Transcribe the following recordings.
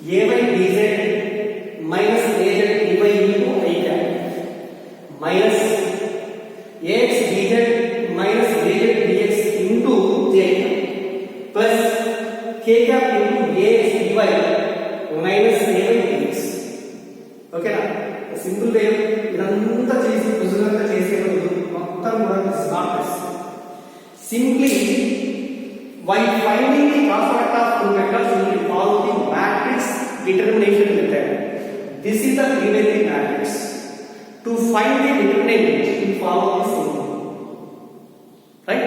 A by dz minus az dy into I cap minus ax dz minus az dx into j cap plus k cap into ax dy minus a by dx. ఓకేనా? Simple way ఇదంతా చేసి పుజులంతా చేసే మొత్తం కూడా is not this. Simply while finding the cross product of two vectors we will follow the matrix determination method. This is the three-way matrix. To find the determinant we follow this thing, right?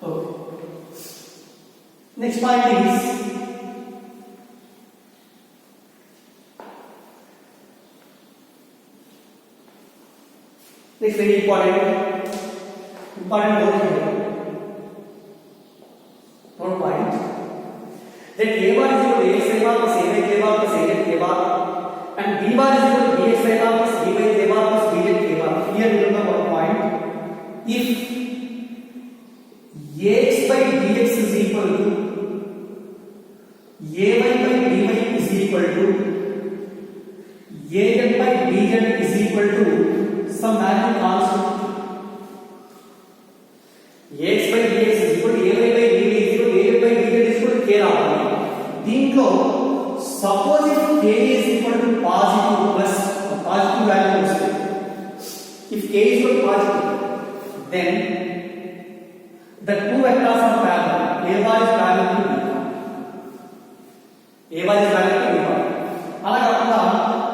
Okay. Next point is next very important note here. Note point that a bar is equal to ax a bar plus a by k bar plus a z k bar and b bar is equal to bx a bar plus b by k bar plus b z k bar. Here remember one point: if ax by dx is equal to ay by dy is equal to az by bz is equal to some value constant. ax by dx is equal to ay by dy is equal to az by bz is equal to k రావాలి. దీంట్లో suppose if k is equal to positive plus positive value వస్తుంది. If k is equal to positive, then the two vectors are parallel. A bar is parallel to b bar. A bar is parallel to b bar. అలా కాకుండా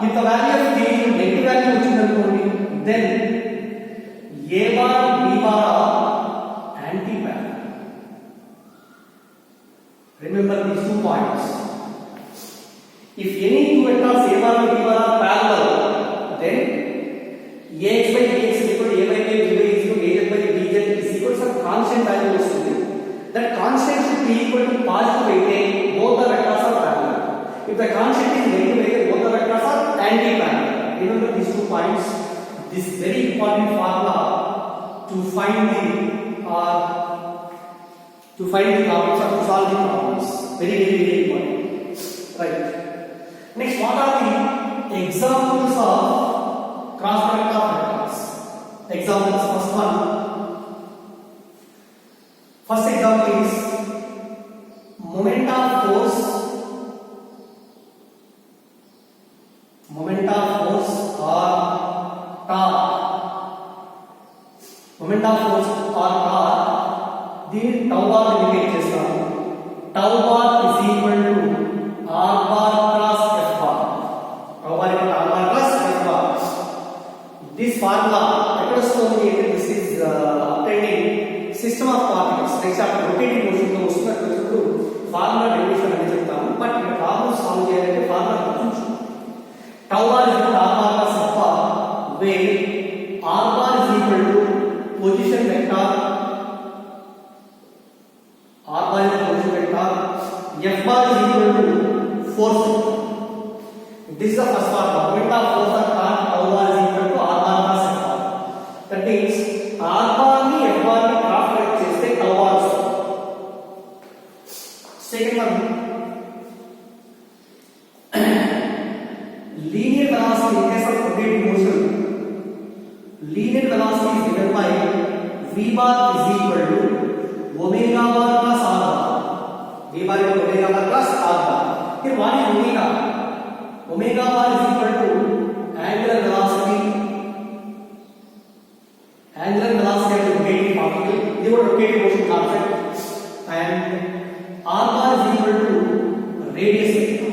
if the value of k is negative value వచ్చింది అనుకోండి, then a bar b bar are anti-parallel. Remember these 2 points. If any two vectors a bar and b bar are parallel, then ax by dx is equal to a by k, b by is equal to az by bz is equal to some constant value వస్తుంది. That constant should be equal to positive అయితే both the vectors are parallel. If the constant is negative అయితే both the vectors are anti-parallel. Remember these 2 points. This is very important formula to find the problems or to solve the problems. Very important. Right. Next, what are the examples of cross product of vectors? Examples. First example is moment of force or torque. Moment of force or torque, దీన్ని tau bar indicate చేస్తాము. Tau bar is equal to r bar plus f bar. Tau bar equal to r bar plus f bar. This formula ఎక్కడ వస్తుంది? This is obtaining system of particles. Next after rotating motion లో వస్తున్నప్పుడు formula derivation అని చెప్తాము. But ఇక్కడ problem solve చేయాలంటే formula గుర్తుంచుకోండి. Tau bar is equal to r bar plus f bar, where r bar is equal to position vector, r bar is the position vector, f bar is equal to force. This is the first part. Moment of force or torque, tau bar is equal to r bar plus f bar. That means r bar ni f bar ni cross product చేస్తే tau bar వస్తుంది. Second one, linear velocity in case of rotating motion. Linear velocity is given by v bar is equal to omega bar plus r bar. V bar is omega bar plus r bar. Here what is omega? Omega bar is equal to angular velocity. Angular velocity of the rotating particle. This is rotating motion constant. And r bar is equal to radius vector.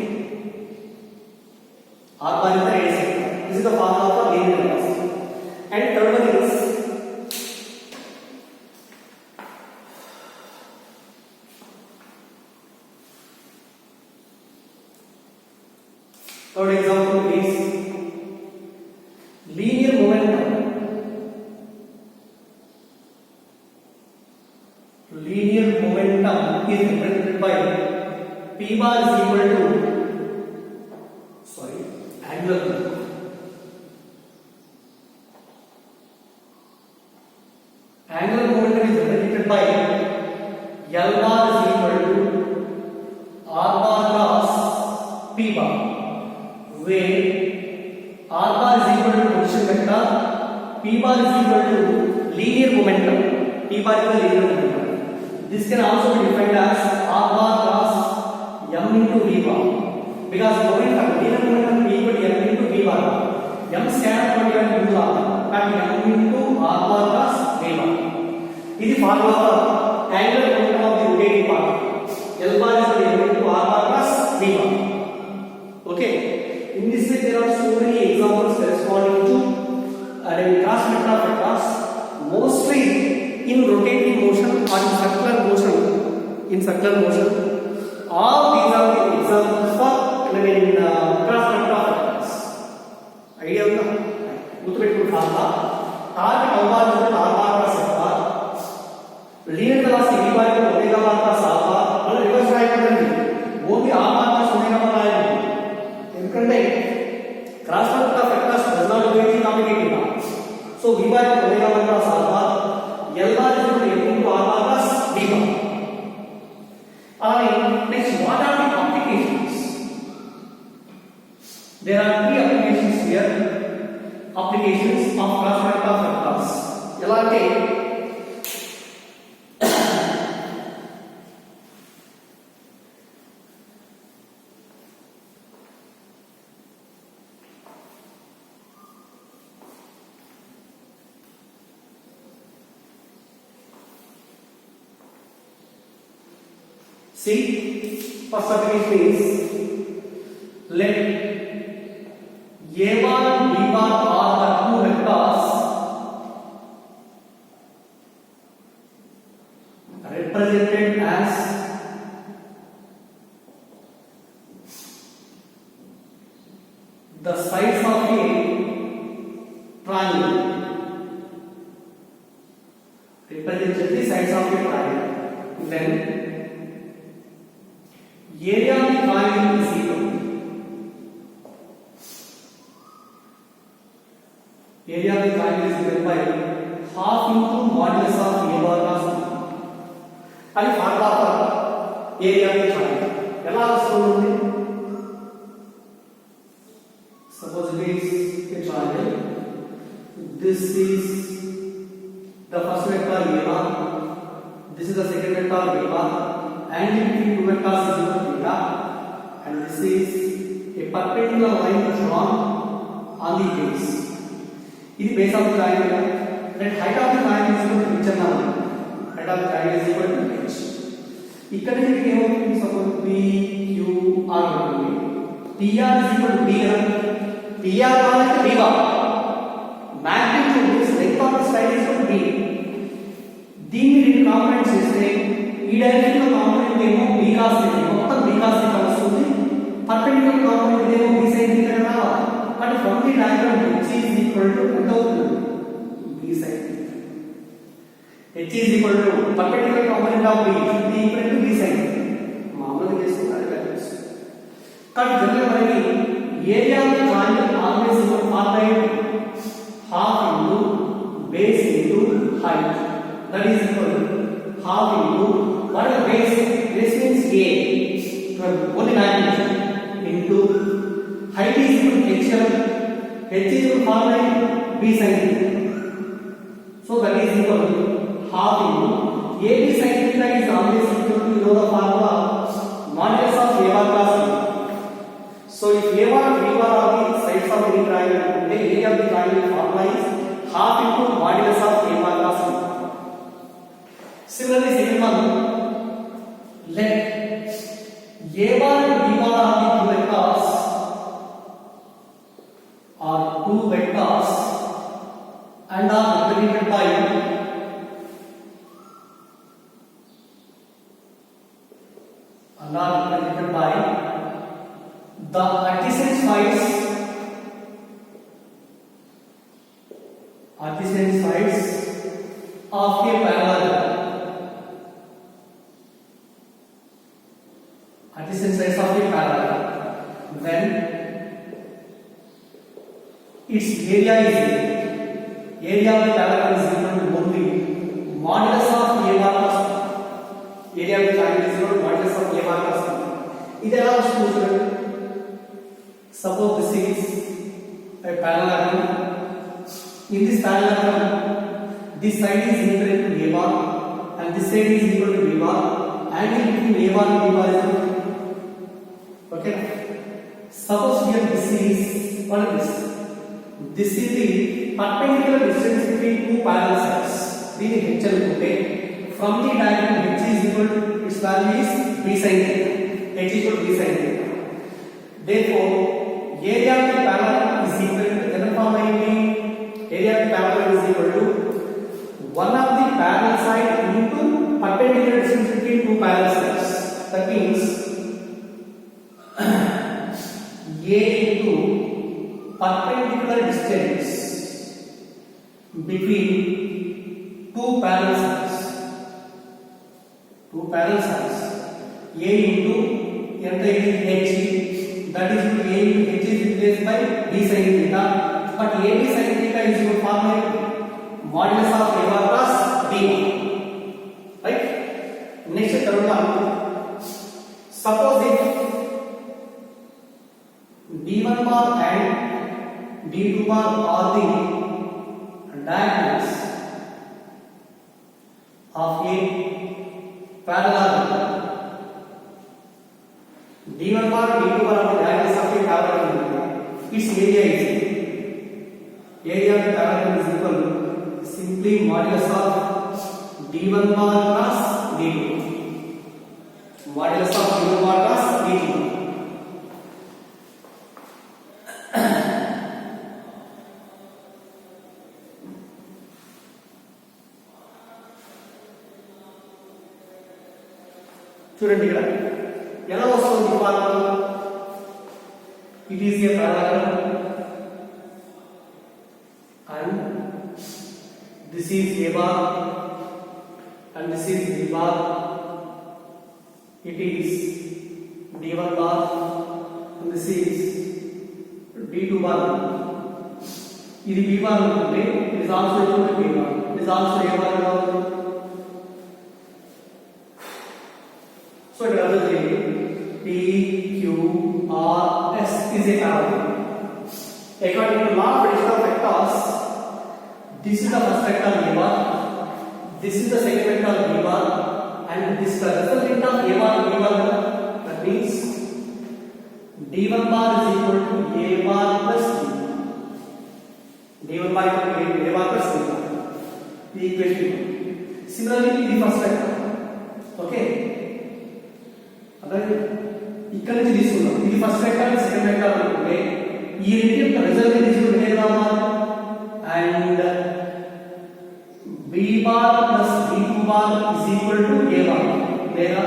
R bar is the radius vector. This is the formula for linear velocity. And third one is third example is linear momentum. Linear momentum is represented by p bar is equal to angular momentum. Angular momentum is represented by L bar is equal to P bar is equal to linear momentum. P bar is the linear momentum. This can also be defined as R bar cross M into V bar. Because momentum, linear momentum is equal to M into V bar. M scalar momentum into R. But M into R bar cross V bar. This is formula for angular momentum of the rotating particle. L bar is equal to R bar cross V bar. Okay. In this way, there are so many examples corresponding to cross vector vectors, mostly in rotating motion or in circular motion. All these are the examples for cross vector vectors. Idea unna? Guttupettukundi formula. Target R bar is equal to R bar cross F bar. Linear velocity V bar is equal to omega bar cross R bar. Malla reverse రాయకూడదండి. Only R bar cross omega bar రాయాలి. ఎందుకంటే cross vector vectors does not do anything complicated. So V bar is omega bar cross R bar. L bar is equal to M into R bar cross V bar. Next, what are the applications? There are three applications here. Applications of cross vector vectors. Elante see, first application is let A bar and B bar are the two vectors represented as the sides of a triangle. Represent the sides of a triangle. Then area of the triangle is equal. Area of the triangle is given by half into modulus of A bar cross B. And formula for area of the triangle. ఎలా వస్తుంది? Suppose it is a triangle. This is the first vector A bar. This is the second vector B bar. Angle between two vectors is equal to theta, and this is a perpendicular line drawn on the base. This is base of the triangle. Let height of the triangle is equal to h and r. Height of the triangle is equal to h. ఇక్కడ నుంచి ఏమవుతుంది? Suppose P Q R ఉంటుంది. PR is equal to D కదా. PR అంటే D bar. Magnitude is length of the stride is equal to D. దీన్ని రెండు components చేస్తే ఈ డైరెక్షన్ లో కాంపోనెంట్ ఏమో b cos θ, మొత్తం b cos θ వస్తుంది. పర్పెండిక్యులర్ కాంపోనెంట్ ఏమో b sin θ రావాలి. But from the diagram h is equal to ఎంత అవుతుంది? b sin θ. h is equal to perpendicular component of b should be equal to b sin θ. మామూలుగా చేసుకుంటారు values. కానీ general మనకి area of the triangle always equal formula half into base into height. That is equal to half into what is base? Base means A, only dimension, into height is equal to HL. H is equal to formula B sin θ. So that is equal to half into AB sin θ is always equal to, you know the formula, modulus of A bar plus B. So if A bar and B bar are the sides of any triangle, then area of the triangle formula is half into modulus of A bar plus B. Similarly, second one, let A bar and B bar are the two vectors and are represented by the adjacent sides of a parallel. Adjacent sides of a parallel. Then its area is area of the parallel is equal to only modulus of A bar plus B. Area of the triangle is equal to modulus of A bar plus B. ఇది ఎలా వస్తుంది? Suppose this is a parallelogram. In this parallelogram, this side is equal to a bar and this side is equal to b bar. Angle between a bar and b bar is equal. Okay. Suppose here this is what is this? This is the perpendicular distance between two parallel sides. This is h and from the diagram h is equal to its value is b sin theta. H is equal to b sin theta. Therefore, area of the parallelogram is equal to area of the parallelogram is equal to one of the parallel side into perpendicular distance between two parallel sides. That means A into perpendicular distance between two parallel sides. Two parallel sides. A into h. That is equal to A into h is replaced by b sin theta. But a b sin theta is equal to formula modulus of a bar plus b. Right? Next third one. Suppose if d1 bar and d2 bar are the diagonals of a parallelogram. d1 bar and d2 bar are the diagonals of a parallelogram. Its area of the parallelogram is equal to simply modulus of d1 bar plus d2. Modulus of d1 bar plus d2. చూడండి ఇక్కడ ఎలా వస్తుంది formula. It is a parallelogram and this is a bar and this is b bar. It is d1 bar and this is d2 bar. ఇది b bar ఉంటుంది. It is also equal to b bar. It is also a bar. So it is P, Q, R, S is a parallelogram. According to law of addition of vectors, this is the first vector a bar, this is the second vector b bar, and this is the resultant of a bar and b bar. That means d1 bar is equal to a bar plus b. d1 bar is equal to a bar plus b. The equation. Similarly, the first vector. Okay. అలాగే ఇక్కడ నుంచి తీసుకుందాం. ఇది first vector second vector అనుకుంటే ఈ రెండు యొక్క result తీసుకుంటే ఏదమ్మా and b bar plus d2 bar is equal to a bar లేదా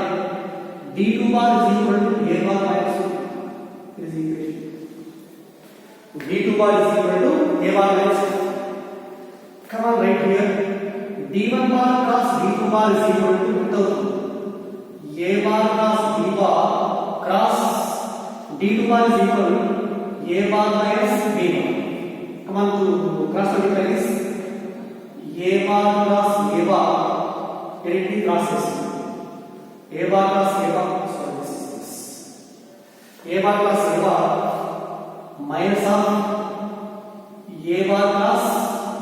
d2 bar is equal to a bar minus is equation. d2 bar is equal to a bar minus come on right here d1 bar cross d2 bar is equal to ఎంత అవుతుంది a bar cross b bar cross d2 bar is equal to a bar minus b bar. Come on to cross multiply this. A bar cross a bar directly crosses. A bar cross a bar. So this is this. A bar cross a bar minus of a bar cross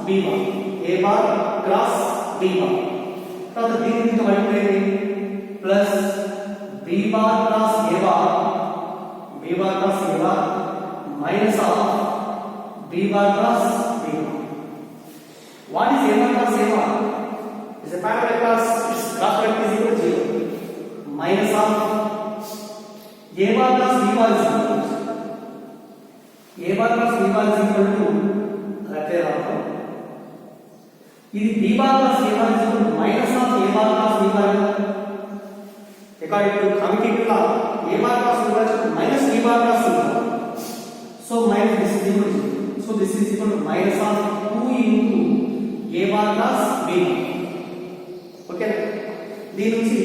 b bar. A bar cross b bar. Now the thing is to multiply plus b bar cross a bar minus of b bar cross b bar. What is a bar cross a bar? Is a parallel cross, its cross product is equal to 0 minus of a bar plus b bar is equal to a bar plus b bar is equal to correct రాద్దాం. ఇది b bar plus a bar is equal to minus of a bar plus b bar. According to commutative law, a bar cross b bar is minus b bar cross c bar. So minus this is equal to 0. So this is equal to minus of 2 into a bar cross b bar. Okay. దీని నుంచి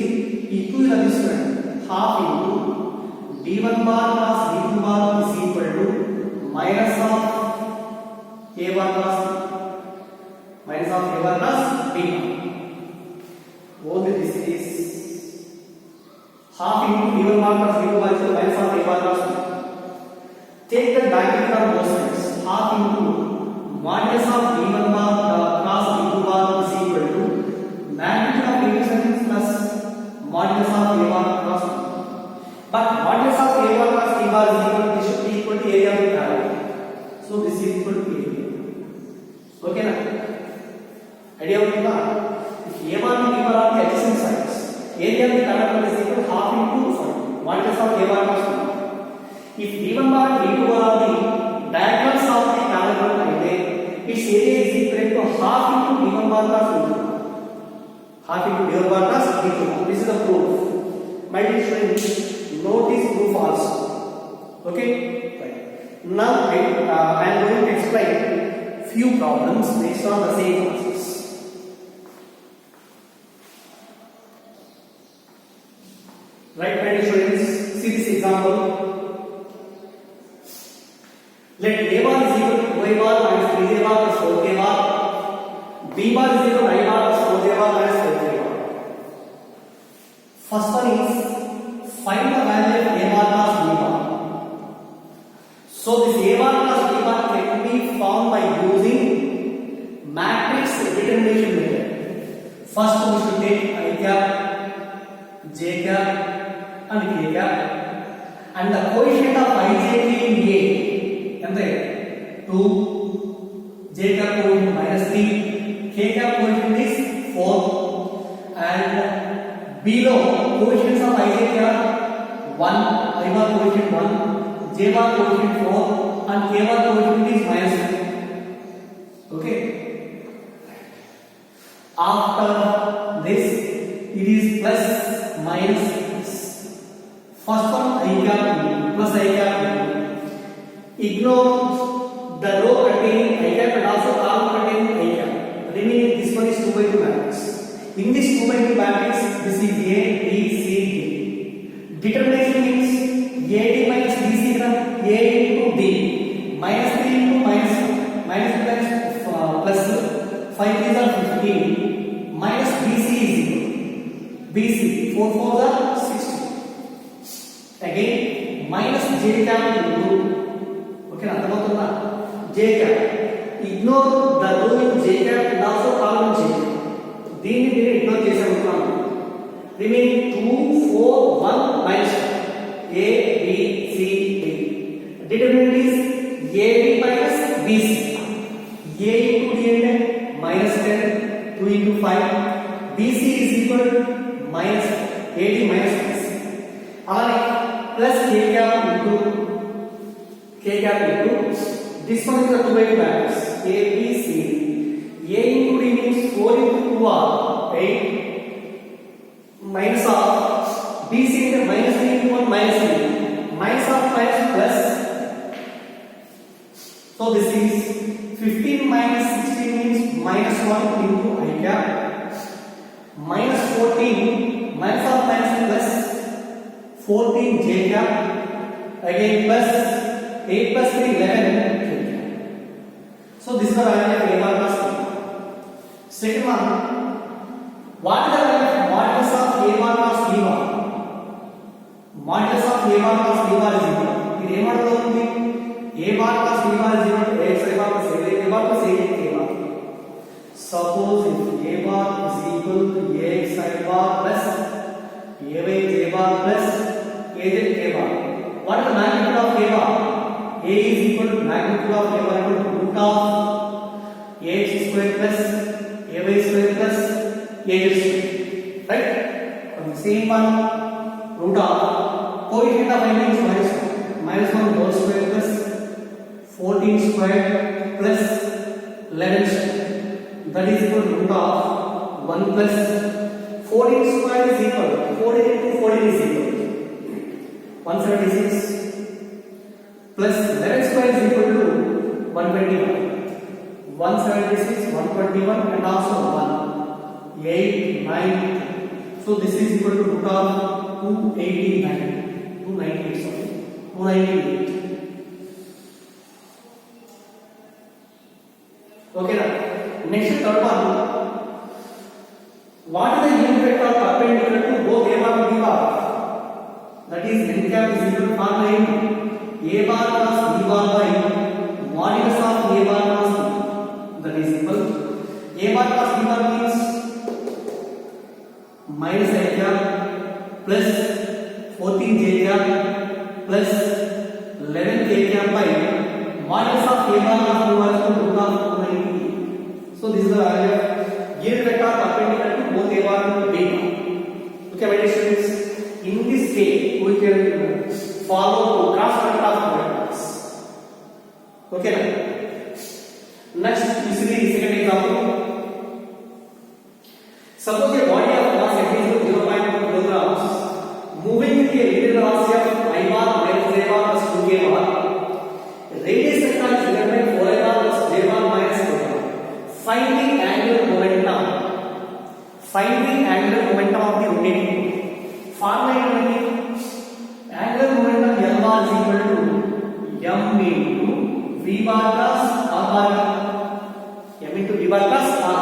ఈ 2 ఇలా తీసుకోండి. half into d1 bar cross d2 bar is equal to minus of a bar cross b bar. Only this is half into d1 bar plus d2 bar is minus of a bar plus b. Take the diagonal of both sides. Half into modulus of V1 bar cross V2 bar is equal to magnitude of intersection plus modulus of A1 cross V2. But modulus of A1 cross V bar is equal to, this should be equal to area of the parallel. So this is equal to area. Okay na? Idea untunda? If A1 and V bar are the adjacent sides, area of the parallel is equal to half into modulus of A1 cross V. If V1 bar and V2 bar are the diagonals of the parallel, its area is equal to half into V1 bar plus V2. Half into V1 bar plus V2. This is the proof. My dear students, note this proof also. Okay? Right. Now I am going to explain few problems based on the same process. Right, my dear students, see this example. Let A bar is equal to 2A bar minus 3A bar plus 4K bar. B bar is equal to I bar plus 4J bar minus 4K bar. First one is find the value of A bar plus B bar. So this A bar plus B bar can be found by using matrix determination method. First we should take I cap, J cap and K cap, and the coefficient of IJK in A. 2, J cap coefficient minus 3, K cap coefficient is 4, and below coefficients of IJK are 1, I bar coefficient 1, J bar coefficient 4, and K bar coefficient is minus 2. Okay. After this, it is plus minus plus. First one I cap plus I cap. Ignore the row containing I cap and also column containing I cap. Remaining this one is 2 by 2 matrix. In this 2 by 2 matrix, this is A, B, C, D. Determination means AD minus BC from A into D. Minus 3 into minus 2. Minus 2 minus plus 5 is 15. Minus BC is equal. BC 4 4 are 60. Again, minus J cap into. Okay, now J cap. Ignore the row in J cap and also column J cap. Then ignore chesam. Remaining 2, 4, 1 minus 1. A, B, C, D. Determinant is AB minus BC. A into D and minus 10, 2 into 5. BC is equal to minus AD minus BC. Alright, plus K cap into this one is the 2 by 2 matrix A, B, C. A into D means 4 into 2 are 8 minus of BC into minus 3 into 1 minus 3 minus of minus plus. So this is 15 minus 16 means minus 1 into I cap minus 14 minus of minus plus 14 J cap again plus 8 plus 3, 11. So this is the value of A bar plus B. Second one, what is the value of modulus of A bar plus B bar? Modulus of A bar plus B bar is equal. In A bar plus B bar is equal to AX I bar plus A bar plus AX K bar. Suppose if A bar is equal to AX I bar plus AY J bar plus AZ K bar. What is the magnitude of K bar? A is equal to magnitude of A bar equal to root of AX square plus AY square plus AZ square. Right? From the same one, root of coefficient of I means minus 1 whole square plus 14 square plus 11 square. That is equal to root of 1 plus 14 square is equal. 14 into 14 is equal 176. Plus 11 square is equal to 121. 176, 121 and also 1. 8, 9. So this is equal to root of 289. 298, sorry. 298. Okay now. Next third one. What is the unit vector perpendicular to both A bar and B bar? That is n cap is equal to formula A bar plus B bar by modulus of A bar plus B. A bar plus B bar means minus I cap plus 14 J cap plus 11 K cap by modulus of A bar of B bar to root of 290. So this is the value of yield vector perpendicular to both A bar and B bar. Okay, my dear students, in this way we can follow cross product of vectors. Okay, next you see the second example. Suppose a body of mass is 0.2 kilograms moving with a linear velocity of I bar minus J bar plus 2K bar. Radius vector is given by 4I bar plus J bar minus K bar. Find the angular momentum. Find the angular momentum of the rotating body. Formula is angular momentum L bar is equal to M into V bar plus R bar. M into V bar plus R.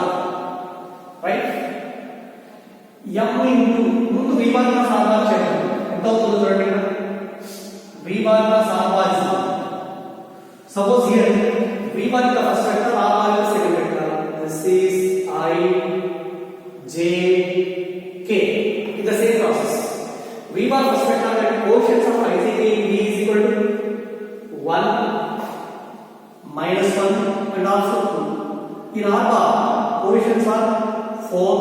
Right? M into ముందు V bar plus R bar చేద్దాం. ఎంత అవుతుందో చూడండి. V bar plus R bar is suppose here V bar is the first vector, R bar is the second vector. This is I J K. It's the same process. V bar first vector and coefficients of I J K V is equal to 1 minus 1 and also 2. In R bar coefficients are 4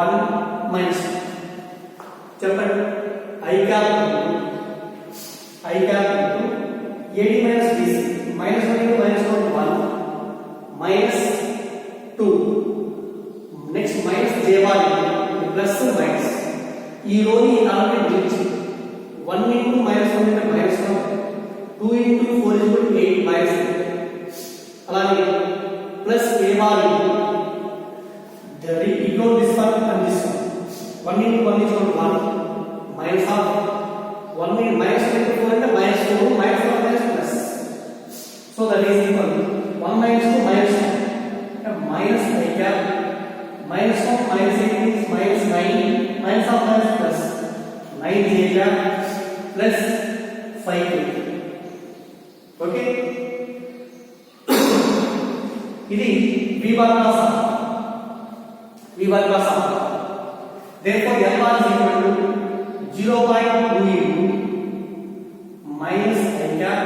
1 minus 2. చెప్పండి I cap into AD minus BC minus 1 into minus 1 1 minus 2. Next minus J bar plus minus. ఈ రోని అలాగే delete 1 into minus 1 into minus 1 2 into 4 is equal to 8 minus 8. అలాగే plus A bar the equal this one and this one 1 into 1 is equal to 1 minus of 1 into minus 1 into 4 into minus 2 minus 1 minus plus, so that is equal 1 minus 2 minus 2 minus I cap minus 1 minus 8 is minus 9 minus of minus plus 9 J cap plus 5 K. Okay, ఇది V bar plus R. V bar plus R. Therefore L bar is equal to 0.2 into minus I cap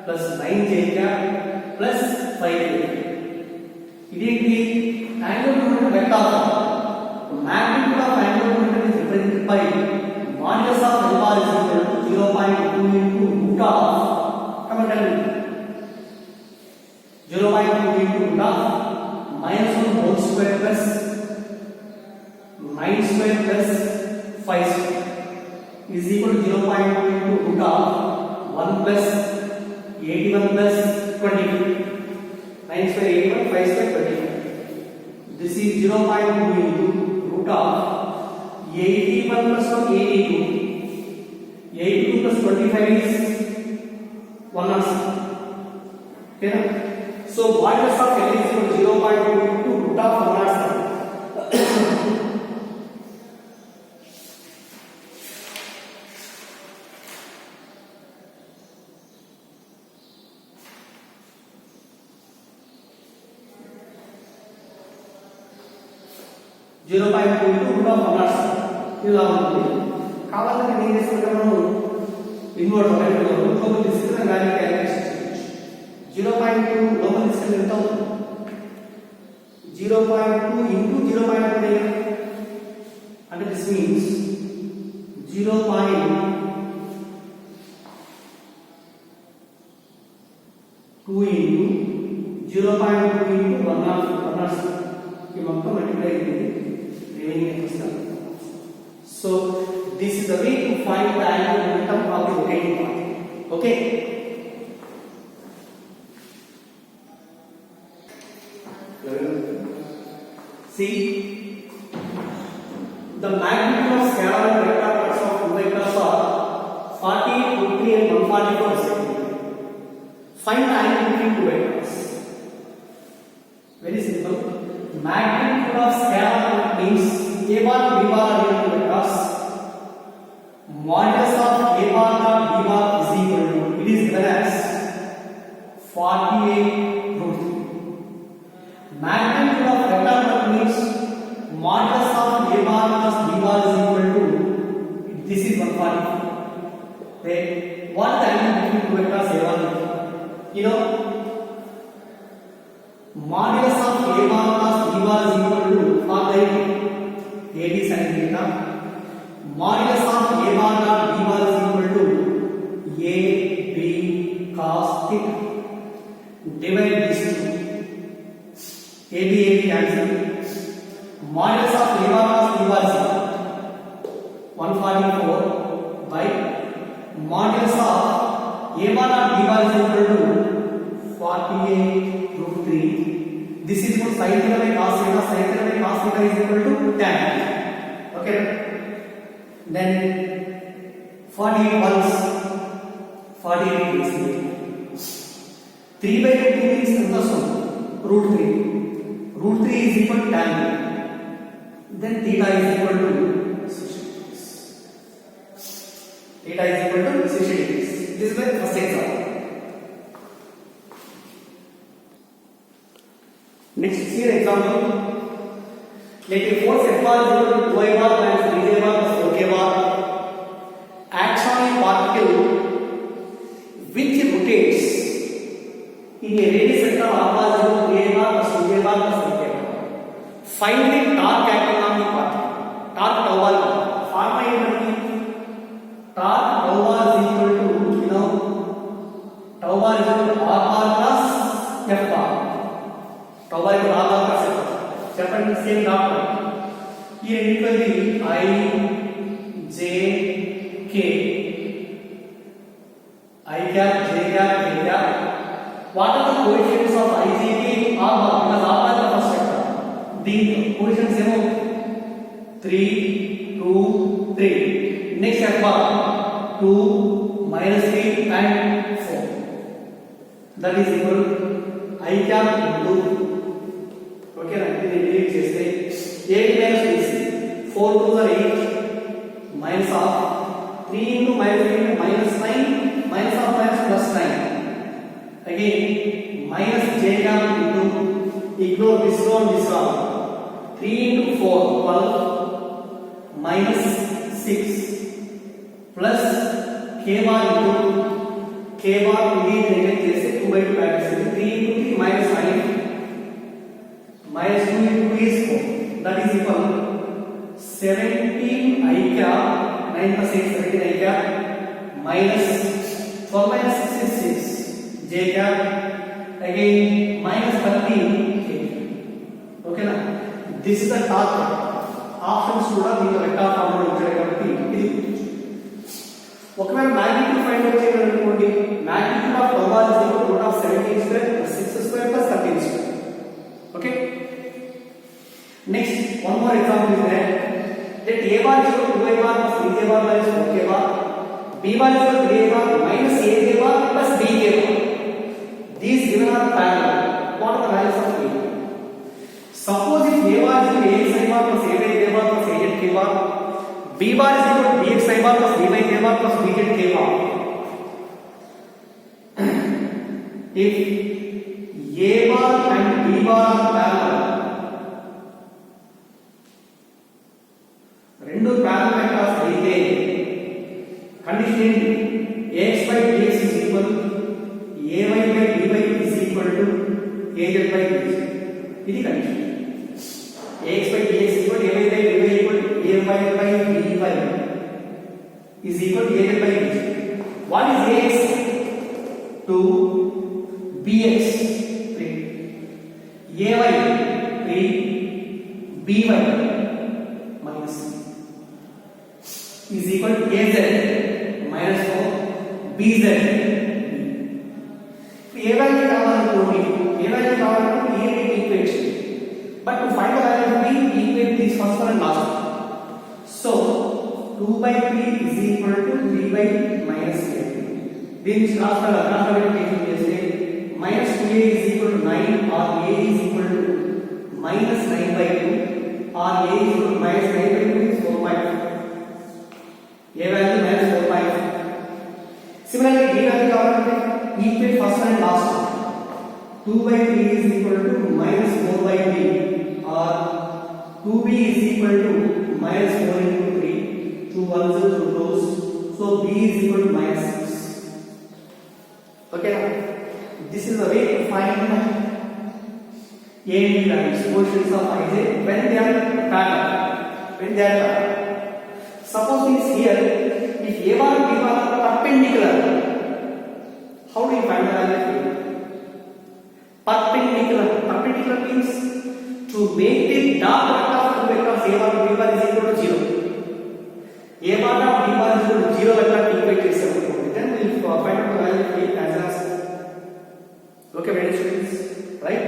plus 9 J cap plus 5 K. ఇది angular momentum vector. Magnitude of angular momentum is represented by modulus of L bar is equal to 0.2 into root of, come on tell me, 0.2 into root of minus 1 whole square plus 9 square plus 5 square is equal to 0.2 into root of 1 plus 81 plus 25. 9 square 81, 5 square 25. This is 0.2 into root of 81 plus 1 82. 82 plus 25 is 106. Okay, na? So modulus of L is equal to 0.2 into root of 106. ఇలా ఉంటుంది. కావాలంటే నేను ఏం చేస్తాను, మనం invert లోపల తీసుకుని value calculation చేయొచ్చు. 0.2 లోపల తీసుకుని ఎంత అవుతుంది? 0.2 into 0.2 అంటే దిస్ మీన్స్ 0.2 into 0.2 into 106 ఈ మొత్తం మల్టిప్లై అయింది రిమైనింగ్ వస్తుంది. So this is the way to find the angular momentum of the rotating body. Okay. See, the magnitude of scalar and vector parts of two vectors are 40, 50 and 144 respectively. Find the angle between two vectors. Very simple. Magnitude of scalar means A bar B bar are equal to vectors. Modulus of A bar dot B bar is equal to, it is given as 48 root 3. Magnitude of 140. Then what is the angle between two vectors A1 and B? You know, modulus of A bar plus B bar is equal to for the AB sin theta. Modulus of A bar plus B bar is equal to AB cos theta. Divide these two. AB cancel. Modulus of A bar plus B bar is 144 by modulus of A bar and B bar is equal to 48 root 3. This is for sin theta by cos theta. Sin theta by cos theta is equal to tan. Okay. Then 48 ones 48 is 3 by root 3 is root 3. Root 3 is equal to tan. Then theta is equal to 60 degrees. Theta is equal to 60 degrees. This is the first example. Next, see the example. Let a force F bar is equal to 2I bar times 3J bar plus 4K bar acts on a particle which rotates in a radius vector r bar is equal to 2I bar plus 2J bar plus 3K bar. Find the torque acting on the particle. Torque tau bar. Formula ఏంటండి? Torque tau bar is equal to, tau bar is equal to r bar plus F bar. Tau bar is r bar plus F bar. చెప్పండి same dot. ఈ రెండింటిది I J K I cap J cap K cap. What are the coefficients of I J K r bar? Because r bar is the first vector. దీని coefficients ఏమో 3 2 3. Next F bar 2 minus 3 and 4. That is equal to I cap into, okay na, ఇది delete చేస్తే 8 minus 6 4 to the 8 minus of 3 into minus 3 into minus 9 minus of minus plus 9 again minus j cap into, ignore this one 3 into 4 12 minus 6 plus k bar into k bar ఇది negate చేస్తే 2 by 2 brackets 3 into 3 minus 9 minus 2 into 2 is 4. That is equal 17 I cap 9 plus 8 17 I cap minus 12 minus 6 is 6 j cap again minus 13 k. Okay na? This is the torque. Options కూడా మీకు vector form లో ఇచ్చారు కాబట్టి ఇది ఒకవేళ magnitude find out చేయాలనుకోండి magnitude of tau bar is equal to root of 17 square plus 6 square plus 13 square. Okay. Next, one more example is there. Let A bar is equal to 2I bar plus 3J bar minus 4K bar. B bar is equal to 3I bar minus AJ bar plus BK bar. These given are parallel. What are the values of A? Suppose if A bar is equal to AXI bar plus AYJ bar plus AZK bar, B bar is equal to BXI bar plus BYJ bar plus BZK bar. If A bar and B bar are parallel, రెండు parallel vectors అయితే condition ఏంటి? AX by BX is equal to AY by BY is equal to AZ by BZ. ఇది condition. AX by BX is equal to AY by BY equal to AY by BY is equal to AZ by BZ. What is AX? 2 BX 3 AY 3 BY minus is equal to AZ minus 4 BZ. A value కావాలనుకోండి A ని equate, but to find the value of B, equate these first one and last one. So 2 by 3 is equal to 3 by minus A. దీన్ని last one multiplication చేస్తే minus 2A is equal to 9 or A is equal to minus 9 by 2 or A is equal to minus 9 by 2 is 4.5. A value minus 4.5. Similarly, B value కావాలంటే equate first and last one. 2 by 3 is equal to minus 4 by B or 2B is equal to minus 4 into 3 2 ones, 2 twos. So B is equal to minus 6. Okay, this is the way to find A and B values, quotients of ij when they are parallel. Suppose is here, if A bar and B bar are perpendicular, how do you find the value of A? Perpendicular means to make the dot product of two vectors A bar and B bar is equal to 0. A bar and B bar is equal to 0 vector equate చేసాము. Then we will find out the value of A as okay, very students, right?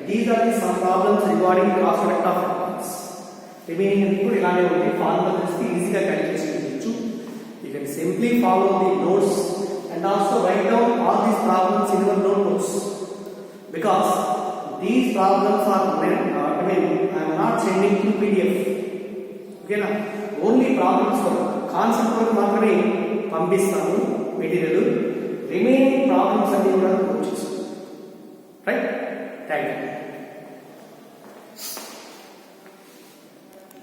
These are the some problems regarding cross product of vectors. Remaining ఇప్పుడు ఇలానే ఉంది, formula తెలిస్తే ఈజీగా calculate చేయొచ్చు. You can simply follow the notes and also write down all these problems in your notebooks, because these problems are I am not sending to PDF. Okay na, only problems for concept work మాత్రమే పంపిస్తాను material. Remaining problems అన్ని కూడా